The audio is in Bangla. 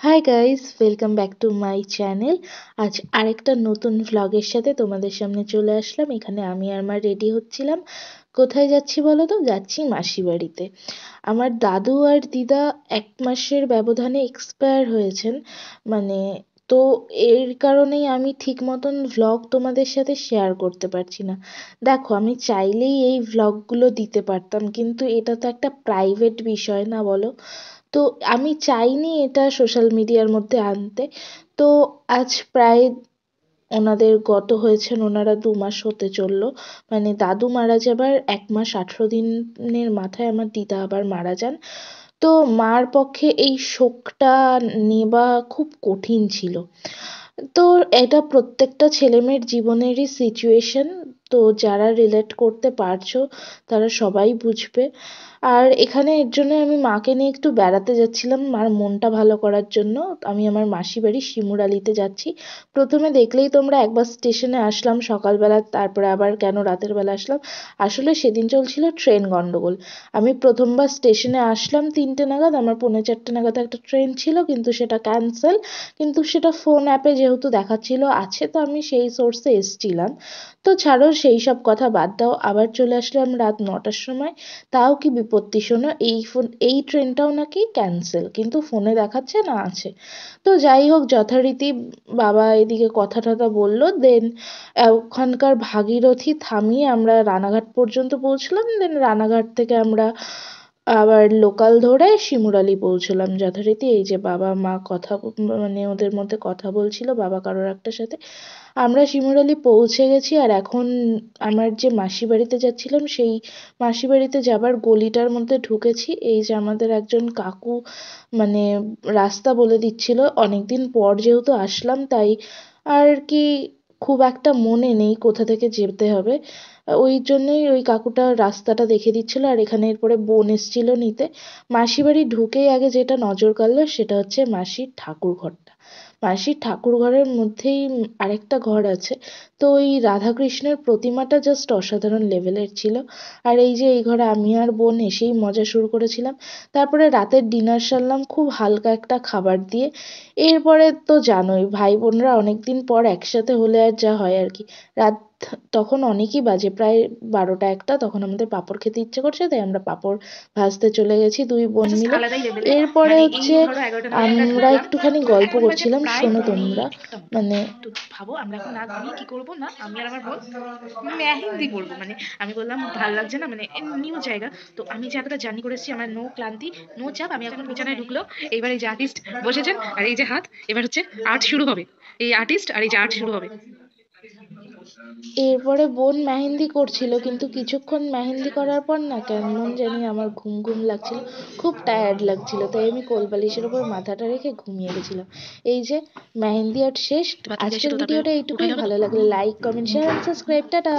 Hi guys, welcome back to my channel. আজ আরেকটা নতুন ভ্লগের সাথে তোমাদের সামনে চলে আসলাম। এখানে আমি আর মা রেডি হচ্ছিলাম। কোথায় যাচ্ছি বলো তো? যাচ্ছি মাসি বাড়িতে। আমার দাদু আর দিদা 1 মাসের ব্যবধানে এক্সপায়ার হয়েছেন। মানে তো এর কারণেই আমি ঠিক মতন ভ্লগ তোমাদের সাথে শেয়ার করতে পারছি না। দেখো, আমি চাইলেই এই ভ্লগগুলো দিতে পারতাম, কিন্তু এটা তো একটা প্রাইভেট বিষয় না, বলো? তো আমি চাইনি এটা সোশ্যাল মিডিয়ার মধ্যে আনতে। তো আজ প্রায় ওনাদের গত হয়েছেন, ওনারা 2 মাস হতে চললো। মানে দাদু মারা যাবার 1 মাস 18 দিনের মাথায় আমার দিদা আবার মারা যান। তো মার পক্ষে এই শোকটা নেবা খুব কঠিন ছিল। তো এটা প্রত্যেকটা ছেলেমেয়ের জীবনেরই সিচুয়েশন। তো যারা রিলেট করতে পারছো তারা সবাই বুঝবে। আর এখানে এর জন্য আমি মাকে নিয়ে একটু বেড়াতে যাচ্ছিলাম, মার মনটা ভালো করার জন্য। আমি আমার মাসি বাড়ি শিমুরালিতে যাচ্ছি। প্রথমে দেখলেই তোমরা, একবার স্টেশনে আসলাম সকালবেলা, তারপরে আবার কেন রাতের বেলা আসলাম। আসলে সেদিন চলছিল ট্রেন গন্ডগোল। আমি প্রথমবার স্টেশনে আসলাম 3টে নাগাদ, আমার 3:45 নাগাদ একটা ট্রেন ছিল, কিন্তু সেটা ক্যান্সেল। কিন্তু সেটা ফোন অ্যাপে যেহেতু দেখাচ্ছিল আছে, তো আমি সেই সোর্সে এসছিলাম। তো ছাড়ো, সেই সব কথা বাদ দাও। আবার চলে আসলাম রাত 9টার সময়। তাও কি বিপত্তি শোনো, এই ট্রেনটাও নাকি ক্যান্সেল, কিন্তু ফোনে দেখাচ্ছে না আছে। তো যাই হোক, যথারীতি বাবা এদিকে কথা টথা বললো। দেন ওখানকার ভাগীরথী থামিয়ে আমরা রানাঘাট পর্যন্ত পৌঁছলাম। দেন রানাঘাট থেকে আমরা আবার লোকাল ধরে শিমুরালি পৌঁছলাম যথারীতি। এই যে বাবা মা মানে ওদের মধ্যে কথা বলছিল, বাবা কারোর একটার সাথে। আমরা শিমুরালি পৌঁছে গেছি। আর এখন আমার যে মাসি বাড়িতে যাচ্ছিলাম, সেই মাসি বাড়িতে যাবার গলিটার মধ্যে ঢুকেছি। এই যে আমাদের একজন কাকু মানে রাস্তা বলে দিচ্ছিল। অনেকদিন পর যেহেতু আসলাম, তাই আর কি খুব একটা মনে নেই কোথা থেকে যেতে হবে। ওই জন্যই ওই কাকুটা রাস্তাটা দেখে দিচ্ছিল। আর এখানে এরপরে বোন এসছিল নিতে। মাসি বাড়ি ঢুকেই আগে যেটা নজর কাড়লো সেটা হচ্ছে মাসির ঠাকুর ঘরটা। মাসির ঠাকুর ঘরের মধ্যেই আরেকটা ঘর আছে। তো ওই রাধাকৃষ্ণের প্রতিমাটা জাস্ট অসাধারণ লেভেলের ছিল। আর এই যে এই ঘরে আমি আর বোন এসেই মজা শুরু করেছিলাম। তারপরে রাতের ডিনার সারলাম খুব হালকা একটা খাবার দিয়ে। এরপরে তো জানোই, ভাই বোনরা অনেকদিন পর একসাথে হলে আর যা হয় আর কি। রাত তখন অনেকই বাজে, প্রায় 12টা 1টা। তখন আমাদের পাঁপড় খেতে ইচ্ছে করছে, তাই আমরা পাঁপড় ভাজতে চলে গেছি 2 বোন জাস্ট মিলে। আলাদাই লেভেলের। এরপরে মানে এই হচ্ছে ধরো 11টা নাগাদ আমরা আমরা ঢুকলাম। একটুখানি তো গল্প এখন বাজে করছিলাম, প্রায় শোনো পৌনে তোমরা। 1টা মতো। মানে তো ভাবো আমরা এখন না ঘুমিয়ে কি করবো, না আমি আর আমার বোন মেহেন্দি পরবো। মানে আমি বললাম ভাল লাগছে না, মানে নিউ জায়গা। তো আমি যে এতটা জার্নি করে এসেছি, আমার নো ক্লান্তি, নো চাপ। আমি এখন বিছানায় ঢুকলো। এইবার এই যে আর্টিস্ট বসেছেন আর এই যে হাত, এবার হচ্ছে আর্ট শুরু হবে। এই আর্টিস্ট আর এই যে আর্ট শুরু হবে। এরপরে বোন মেহেন্দি করছিল, কিন্তু কিছুক্ষণ মেহেন্দি করার পর না কেমন জানি আমার ঘুম ঘুম লাগছিল। খুব টায়ার্ড লাগছিল, তাই আমি কোলবালিশের উপর মাথাটা রেখে ঘুমিয়ে গেছিলাম। এই যে মেহেন্দি আর্ট শেষ। তো বাথরুম দিয়ে এসে আজকের তো তারপরে ভিডিওটা উঠাই এইটুকুই। হবে তো। ভালো লাগলে like, comment, share, subscribe. Tata.